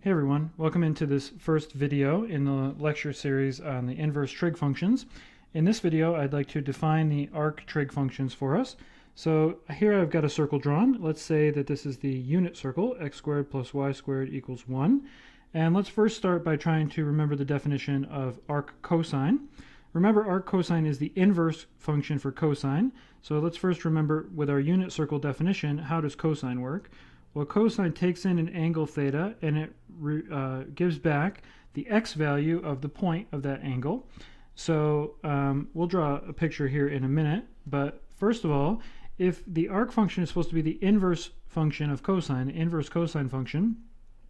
Hey everyone, welcome into this first video in the lecture series on the inverse trig functions. In this video I'd like to define the arc-trig functions for us. So here I've got a circle drawn. Let's say that this is the unit circle, x squared plus y squared equals 1. And let's first start by trying to remember the definition of arc cosine. Remember, arc cosine is the inverse function for cosine. So let's first remember with our unit circle definition, how does cosine work? Well, cosine takes in an angle theta and it gives back the x value of the point of that angle. So we'll draw a picture here in a minute, but first of all, if the arc function is supposed to be the inverse function of cosine, the inverse cosine function,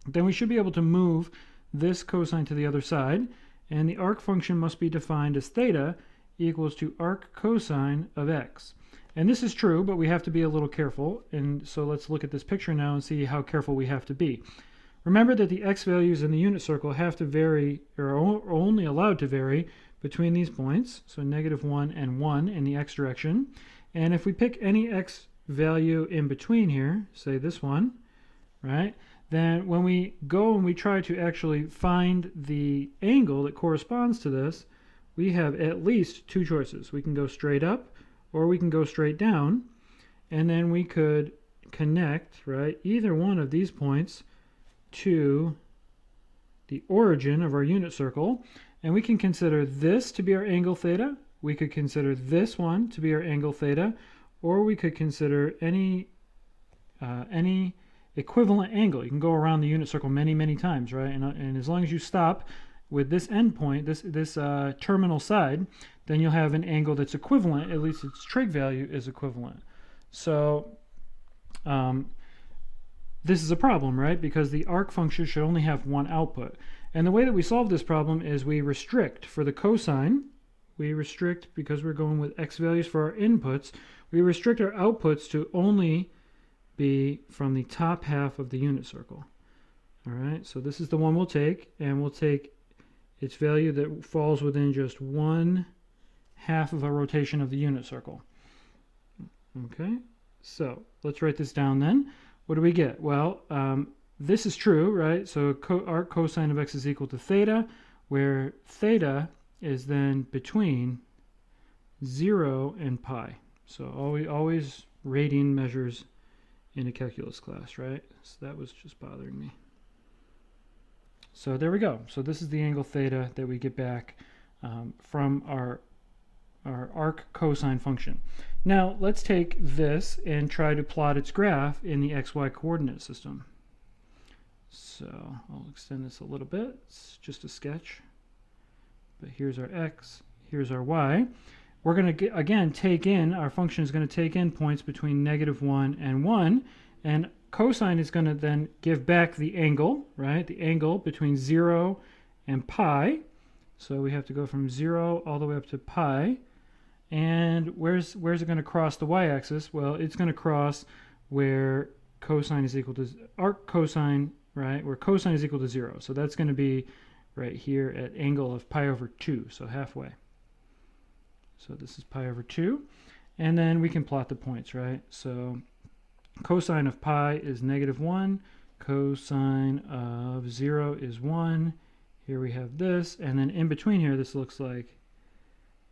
then we should be able to move this cosine to the other side, and the arc function must be defined as theta equals to arc cosine of x. And this is true, but we have to be a little careful. And so let's look at this picture now and see how careful we have to be. Remember that the x values in the unit circle have to vary, or are only allowed to vary, between these points. So -1 and 1 in the x direction. And if we pick any x value in between here, say this one, right? Then when we go and we try to actually find the angle that corresponds to this, we have at least two choices. We can go straight up, or we can go straight down, and then we could connect, right, either one of these points to the origin of our unit circle, and we can consider this to be our angle theta, we could consider this one to be our angle theta, or we could consider any equivalent angle. You can go around the unit circle many times, right, and as long as you stop with this endpoint, this terminal side, then you'll have an angle that's equivalent, at least its trig value is equivalent. So this is a problem, right? Because the arc function should only have one output. And the way that we solve this problem is we restrict for the cosine. We restrict, because we're going with x values for our inputs, we restrict our outputs to only be from the top half of the unit circle. All right, so this is the one we'll take, and we'll take its value that falls within just 1/2 of a rotation of the unit circle. Okay, so let's write this down then. What do we get? Well, this is true, right? So arc cosine of x is equal to theta, where theta is then between 0 and pi. So always radian measures in a calculus class, right? So that was just bothering me. So there we go. So this is the angle theta that we get back from our arc cosine function. Now let's take this and try to plot its graph in the xy coordinate system. So I'll extend this a little bit. It's just a sketch. But here's our x, here's our y. We're going to again take in, our function is going to take in points between -1 and 1, and cosine is going to then give back the angle, right? The angle between 0 and pi. So we have to go from 0 all the way up to pi. And where's it going to cross the y-axis? Well, it's going to cross where cosine is equal to arc cosine, right? Where cosine is equal to 0. So that's going to be right here at angle of pi over 2, so halfway. So this is pi over 2. And then we can plot the points, right? So cosine of pi is -1, cosine of 0 is 1. Here we have this, and then in between here, this looks like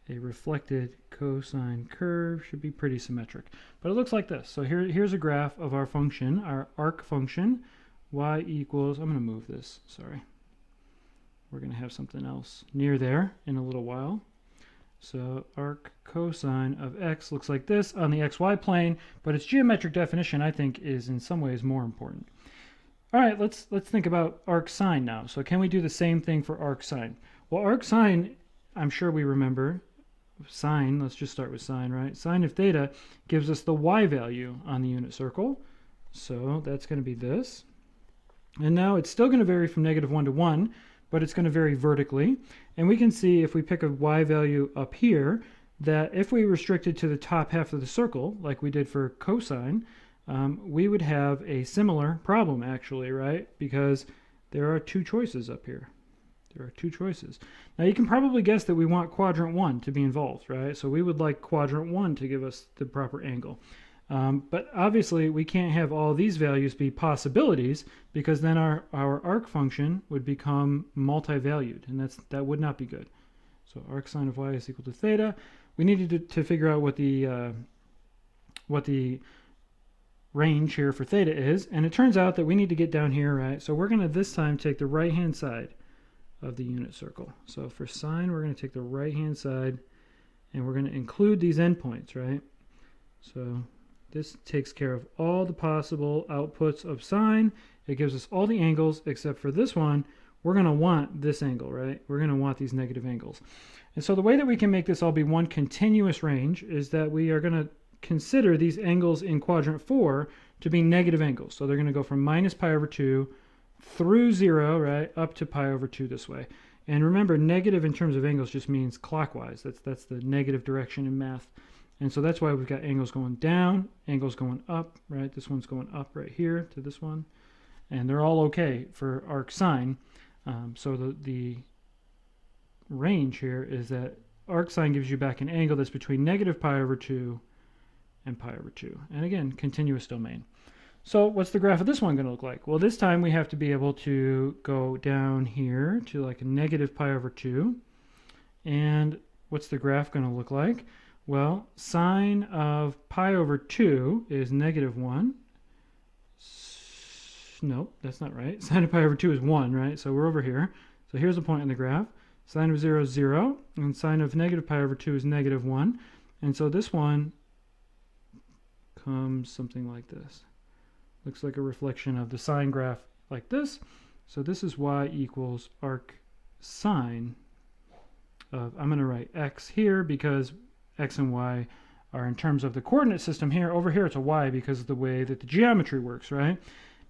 a reflected cosine curve. Should be pretty symmetric, but it looks like this. So here's a graph of our function, our arc function. Y equals, I'm going to move this, sorry. We're going to have something else near there in a little while. So arc cosine of x looks like this on the xy plane, but its geometric definition, I think, is in some ways more important. All right, let's think about arc sine now. So can we do the same thing for arc sine? Well, arc sine, I'm sure we remember. Sine, let's just start with sine, right? Sine of theta gives us the y value on the unit circle. So that's going to be this. And now it's still going to vary from -1 to 1, but it's going to vary vertically. And we can see if we pick a y value up here, that if we restrict it to the top half of the circle, like we did for cosine, we would have a similar problem actually, right? Because there are two choices up here. There are two choices. Now you can probably guess that we want quadrant 1 to be involved, right? So we would like quadrant 1 to give us the proper angle. But obviously we can't have all these values be possibilities, because then our arc function would become multi-valued, and that would not be good. So arc sine of y is equal to theta. We needed to figure out what the range here for theta is, and it turns out that we need to get down here, right? So we're going to this time take the right hand side of the unit circle. So for sine, we're going to take the right hand side and we're going to include these endpoints, right? So this takes care of all the possible outputs of sine. It gives us all the angles except for this one. We're going to want this angle, right? We're going to want these negative angles. And so the way that we can make this all be one continuous range is that we are going to consider these angles in quadrant 4 to be negative angles. So they're going to go from minus pi over 2 through 0, right, up to pi over 2 this way. And remember, negative in terms of angles just means clockwise. That's the negative direction in math. And so that's why we've got angles going down, angles going up, right? This one's going up right here to this one. And they're all okay for arc sine. So the range here is that arc sine gives you back an angle that's between negative pi over 2 and pi over 2. And again, continuous domain. So what's the graph of this one going to look like? Well, this time we have to be able to go down here to like a negative pi over 2. And what's the graph going to look like? Well, sine of pi over 2 is negative 1. Nope, that's not right. Sine of pi over 2 is 1, right? So we're over here. So here's a point in the graph. Sine of 0 is 0, and sine of negative pi over 2 is negative 1. And so this one comes something like this. Looks like a reflection of the sine graph like this. So this is y equals arc sine of, I'm going to write x here because x and y are in terms of the coordinate system here. Over here it's a y because of the way that the geometry works, right?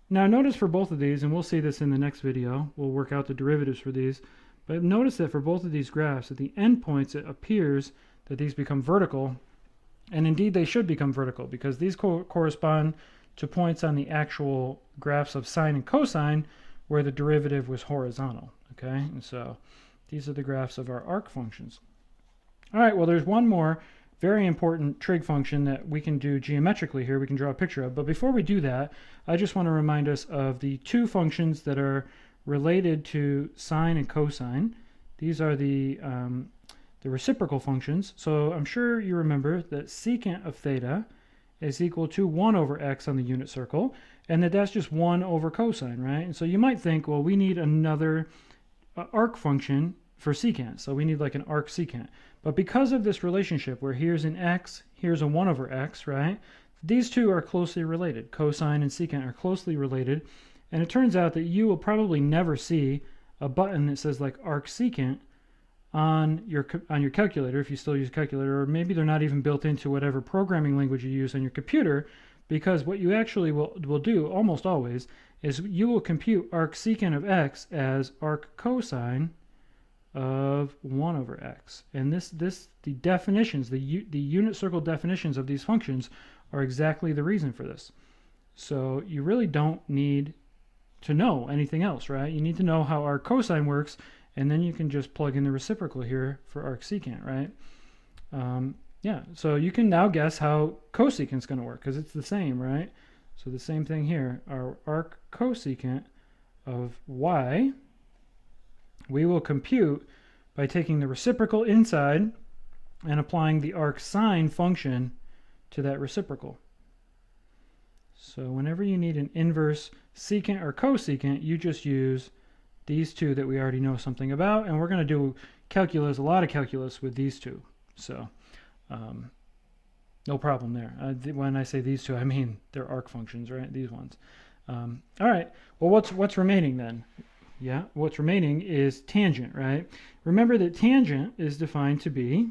Now notice for both of these, and we'll see this in the next video, we'll work out the derivatives for these, but notice that for both of these graphs, at the endpoints it appears that these become vertical, and indeed they should become vertical because these correspond to points on the actual graphs of sine and cosine where the derivative was horizontal, okay? And so these are the graphs of our arc functions. All right, well there's one more very important trig function that we can do geometrically here. We can draw a picture of. But before we do that, I just want to remind us of the two functions that are related to sine and cosine. These are the reciprocal functions. So I'm sure you remember that secant of theta is equal to 1 over x on the unit circle, and that's just 1 over cosine, right? And so you might think, well, we need another arc function for secant. So we need like an arc secant. But because of this relationship where here's an x, here's a 1 over x, right? These two are closely related. Cosine and secant are closely related. And it turns out that you will probably never see a button that says like arc secant on your calculator if you still use a calculator, or maybe they're not even built into whatever programming language you use on your computer, because what you actually will do almost always is you will compute arc secant of x as arc cosine of 1 over x. And the definitions, the unit circle definitions of these functions are exactly the reason for this. So you really don't need to know anything else, right? You need to know how arc cosine works, and then you can just plug in the reciprocal here for arc secant, right? Yeah, so you can now guess how cosecant is going to work, because it's the same, right? So the same thing here, our arc cosecant of y, we will compute by taking the reciprocal inside and applying the arc sine function to that reciprocal. So whenever you need an inverse secant or cosecant, you just use these two that we already know something about, and we're going to do calculus, a lot of calculus with these two. So no problem there. When I say these two, I mean they're arc functions, right? These ones. All right. Well, what's remaining then? Yeah, what's remaining is tangent, right? Remember that tangent is defined to be,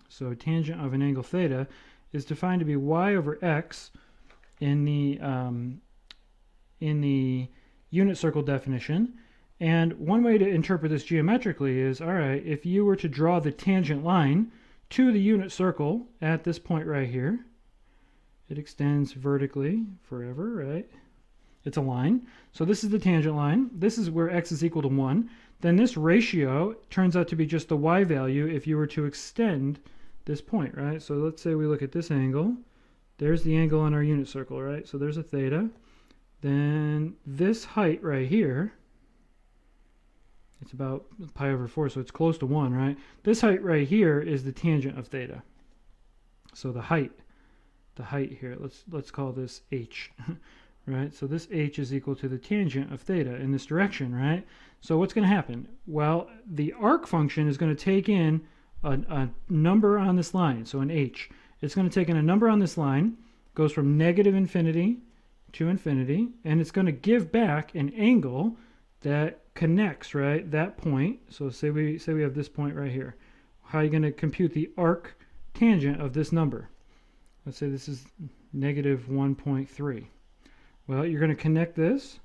so tangent of an angle theta is defined to be y over x in the unit circle definition. And one way to interpret this geometrically is, all right, if you were to draw the tangent line to the unit circle at this point right here, it extends vertically forever, right? It's a line. So this is the tangent line. This is where x is equal to 1. Then this ratio turns out to be just the y value if you were to extend this point, right? So let's say we look at this angle. there's the angle on our unit circle, right? So there's a theta. Then this height right here, it's about pi over 4, so it's close to 1, right? This height right here is the tangent of theta. So the height here, let's call this h, right? So this h is equal to the tangent of theta in this direction, right? So what's going to happen? Well, the arc function is going to take in a number on this line, so an h. It's going to take in a number on this line, goes from negative infinity to infinity, and it's going to give back an angle that connects, right, that point. So say we have this point right here. How are you going to compute the arc tangent of this number? Let's say this is negative 1.3. Well, you're going to connect this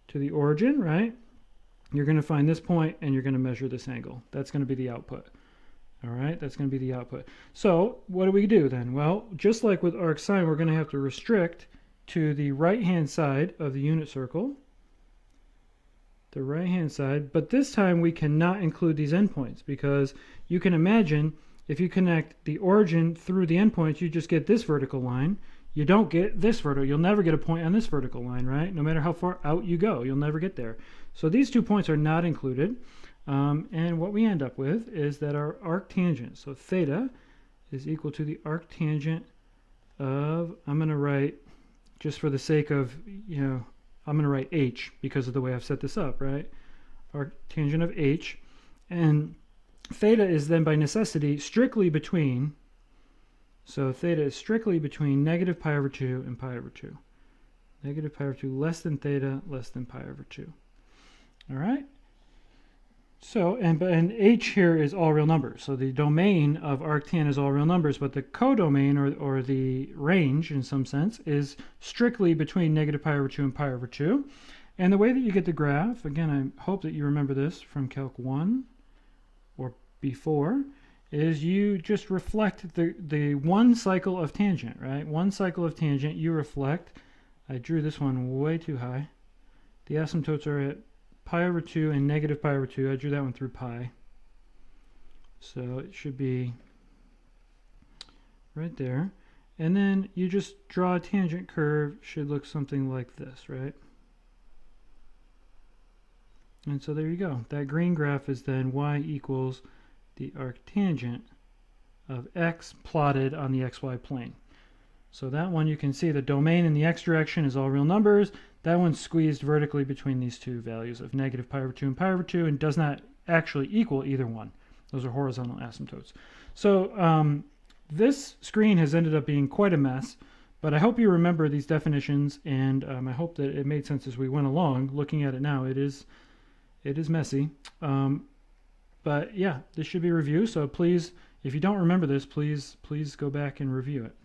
to the origin, right? You're going to find this point and you're going to measure this angle. That's going to be the output. All right, that's going to be the output. So what do we do then? Well, just like with arc sine, we're going to have to restrict to the right-hand side of the unit circle. The right-hand side, but this time we cannot include these endpoints, because you can imagine if you connect the origin through the endpoints, you just get this vertical line. You don't get this vertical. You'll never get a point on this vertical line, right? No matter how far out you go, you'll never get there. So these 2 points are not included. And what we end up with is that our arctangent, so theta, is equal to the arctangent of, I'm going to write, just for the sake of, I'm going to write h because of the way I've set this up, right? Arctangent of h. And theta is then by necessity strictly between, so theta is strictly between negative pi over 2 and pi over 2. Negative pi over 2 less than theta less than pi over 2. All right? So, and h here is all real numbers. So the domain of arctan is all real numbers, but the codomain, or the range in some sense, is strictly between negative pi over 2 and pi over 2. And the way that you get the graph, again, I hope that you remember this from Calc 1 or before, is you just reflect the one cycle of tangent, right? One cycle of tangent, you reflect. I drew this one way too high. The asymptotes are at pi over 2 and negative pi over 2. I drew that one through pi. So it should be right there. And then you just draw a tangent curve. Should look something like this, right? And so there you go. That green graph is then y equals the arctangent of x plotted on the xy plane. So that one, you can see the domain in the x direction is all real numbers. That one's squeezed vertically between these two values of negative pi over 2 and pi over 2 and does not actually equal either one. Those are horizontal asymptotes. So this screen has ended up being quite a mess, but I hope you remember these definitions, and I hope that it made sense as we went along. Looking at it now, it is messy. But yeah, this should be a review, so please, if you don't remember this, please go back and review it.